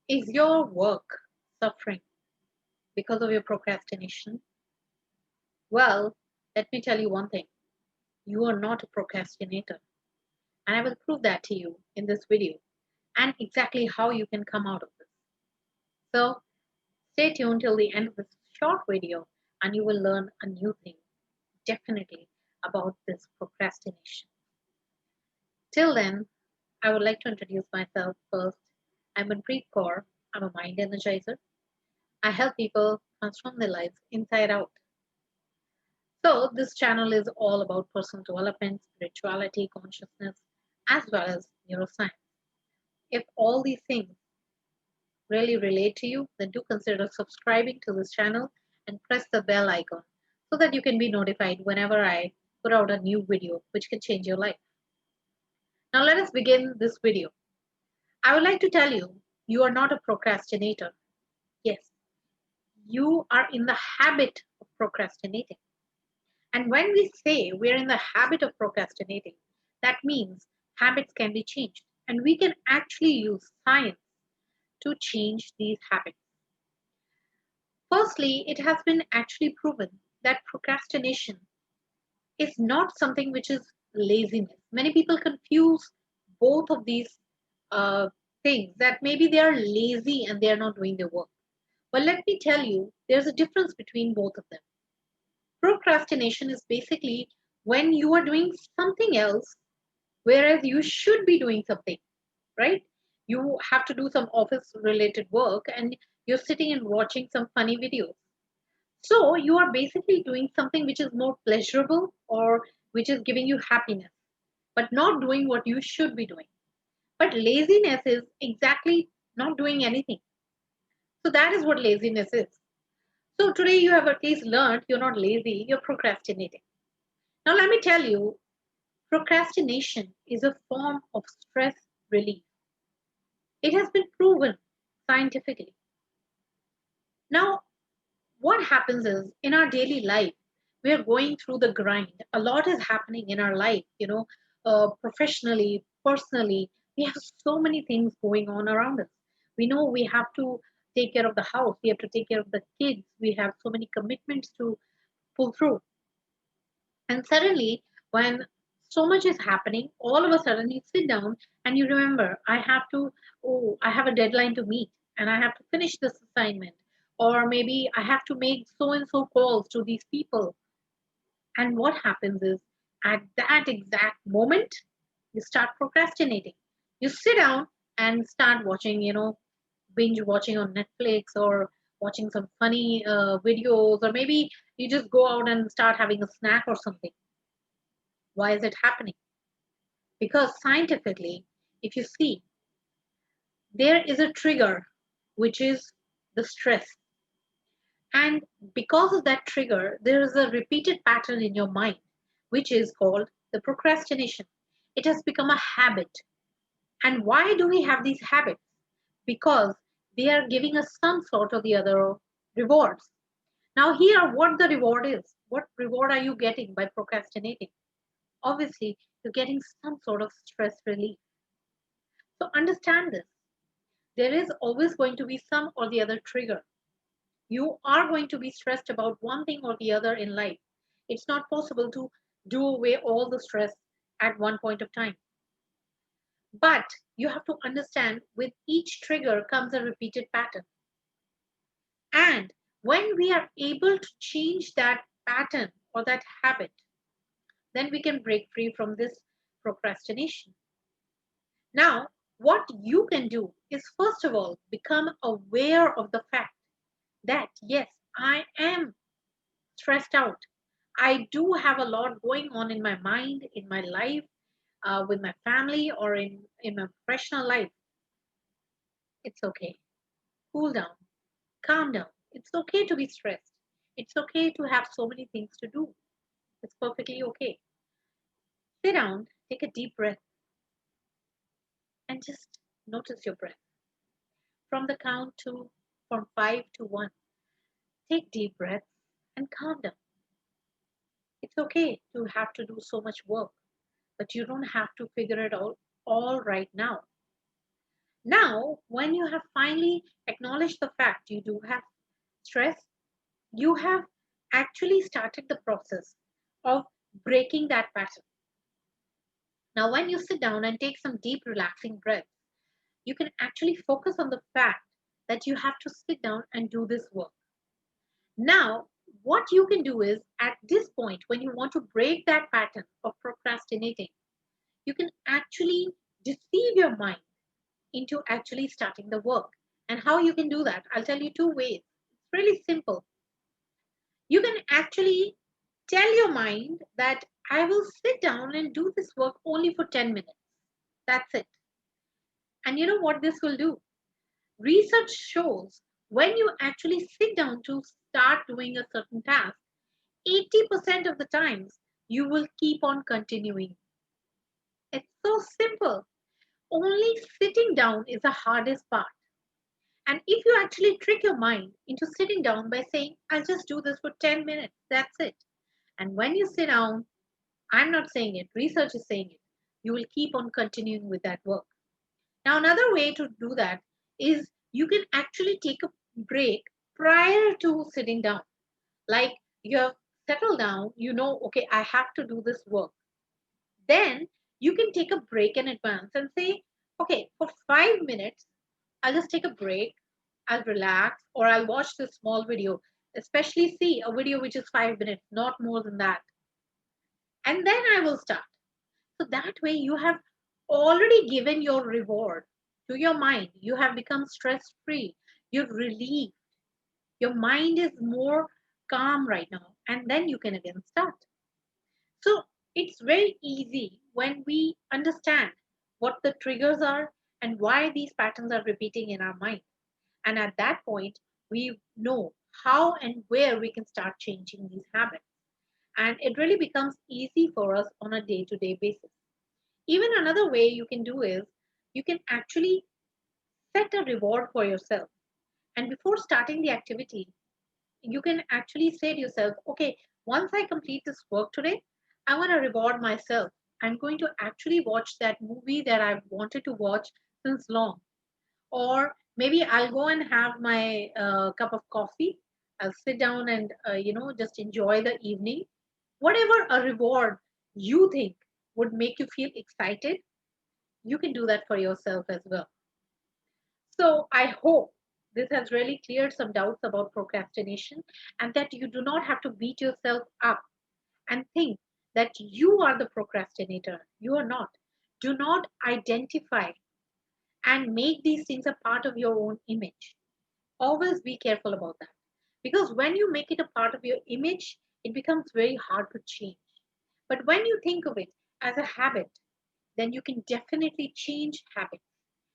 Is your work suffering because of your procrastination? Well, let me tell you one thing. You are not a procrastinator. And I will prove that to you in this video and exactly how you can come out of this. So stay tuned till the end of this short video and you will learn a new thing definitely about this procrastination. Till then, I would like to introduce myself first. I'm Manpreet Kaur. I'm a mind energizer. I help people transform their lives inside out. So, this channel is all about personal development, spirituality, consciousness, as well as neuroscience. If all these things really relate to you, then do consider subscribing to this channel and press the bell icon so that you can be notified whenever I put out a new video which can change your life. Now, let us begin this video. I would like to tell you, you are not a procrastinator. Yes, you are in the habit of procrastinating. And when we say we're in the habit of procrastinating, that means habits can be changed. And we can actually use science to change these habits. Firstly, it has been actually proven that procrastination is not something which is laziness. Many people confuse both of these uh, things that maybe they are lazy and they are not doing their work. But let me tell you, there's a difference between both of them. Procrastination is basically when you are doing something else, whereas you should be doing something, right? You have to do some office related work and you're sitting and watching some funny videos. So you are basically doing something which is more pleasurable or which is giving you happiness, but not doing what you should be doing. But laziness is exactly not doing anything. So that is what laziness is. So today you have at least learned you're not lazy, you're procrastinating. Now let me tell you, procrastination is a form of stress relief. It has been proven scientifically. Now, what happens is in our daily life, we are going through the grind. A lot is happening in our life, professionally, personally. We have so many things going on around us. We know we have to take care of the house, we have to take care of the kids, we have so many commitments to pull through. And suddenly, when so much is happening, all of a sudden you sit down and you remember, I have a deadline to meet and I have to finish this assignment. Or maybe I have to make so and so calls to these people. And what happens is, at that exact moment, you start procrastinating. You sit down and start watching, binge watching on Netflix or watching some funny videos, or maybe you just go out and start having a snack or something. Why is it happening? Because scientifically, if you see, there is a trigger, which is the stress. And because of that trigger, there is a repeated pattern in your mind, which is called the procrastination. It has become a habit. And why do we have these habits? Because they are giving us some sort of the other rewards. Now, here, what the reward is, what reward are you getting by procrastinating? Obviously, you're getting some sort of stress relief. So, understand this. There is always going to be some or the other trigger. You are going to be stressed about one thing or the other in life. It's not possible to do away all the stress at one point of time. But you have to understand with each trigger comes a repeated pattern. And when we are able to change that pattern or that habit, then we can break free from this procrastination. Now, what you can do is first of all become aware of the fact that yes, I am stressed out. I do have a lot going on in my mind, in my life, with my family, or in my professional life. It's okay. Cool down, calm down. It's okay to be stressed. It's okay to have so many things to do. It's perfectly okay. Sit down, take a deep breath, and just notice your breath. From the count to from 5 to 1, take deep breaths and calm down. It's okay to have to do so much work, but you don't have to figure it out all right now. Now, when you have finally acknowledged the fact you do have stress, you have actually started the process of breaking that pattern. Now, when you sit down and take some deep, relaxing breaths, you can actually focus on the fact that you have to sit down and do this work. Now, what you can do is at this point, when you want to break that pattern of procrastinating, you can actually deceive your mind into actually starting the work. And how you can do that, I'll tell you two ways. It's really simple. You can actually tell your mind that I will sit down and do this work only for 10 minutes. That's it. And you know what this will do? Research shows when you actually sit down to start doing a certain task, 80% of the times you will keep on continuing. It's so simple. Only sitting down is the hardest part. And if you actually trick your mind into sitting down by saying, I'll just do this for 10 minutes, that's it. And when you sit down, I'm not saying it, research is saying it, you will keep on continuing with that work. Now, another way to do that is you can actually take a break prior to sitting down. Like you have settled down, you know, okay, I have to do this work. Then you can take a break in advance and say, okay, for 5 minutes, I'll just take a break, I'll relax, or I'll watch this small video, especially see a video which is 5 minutes, not more than that. And then I will start. So that way you have already given your reward to your mind. You have become stress free. You're relieved. Your mind is more calm right now. And then you can again start. So it's very easy when we understand what the triggers are and why these patterns are repeating in our mind. And at that point, we know how and where we can start changing these habits. And it really becomes easy for us on a day to day basis. Even another way you can do is you can actually set a reward for yourself. And before starting the activity, you can actually say to yourself, okay, once I complete this work today, I want to reward myself. I'm going to actually watch that movie that I've wanted to watch since long. Or maybe I'll go and have my cup of coffee. I'll sit down and, just enjoy the evening. Whatever a reward you think would make you feel excited, you can do that for yourself as well. So I hope this has really cleared some doubts about procrastination and that you do not have to beat yourself up and think that you are the procrastinator. You are not. Do not identify and make these things a part of your own image. Always be careful about that. Because when you make it a part of your image, it becomes very hard to change. But when you think of it as a habit, then you can definitely change habits.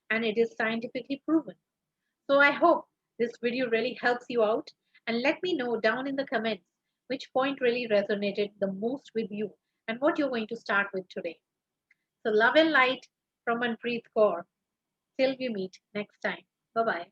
And it is scientifically proven. So I hope this video really helps you out. And let me know down in the comments which point really resonated the most with you and what you're going to start with today. So love and light from Manpreet Kaur. Till we meet next time. Bye bye.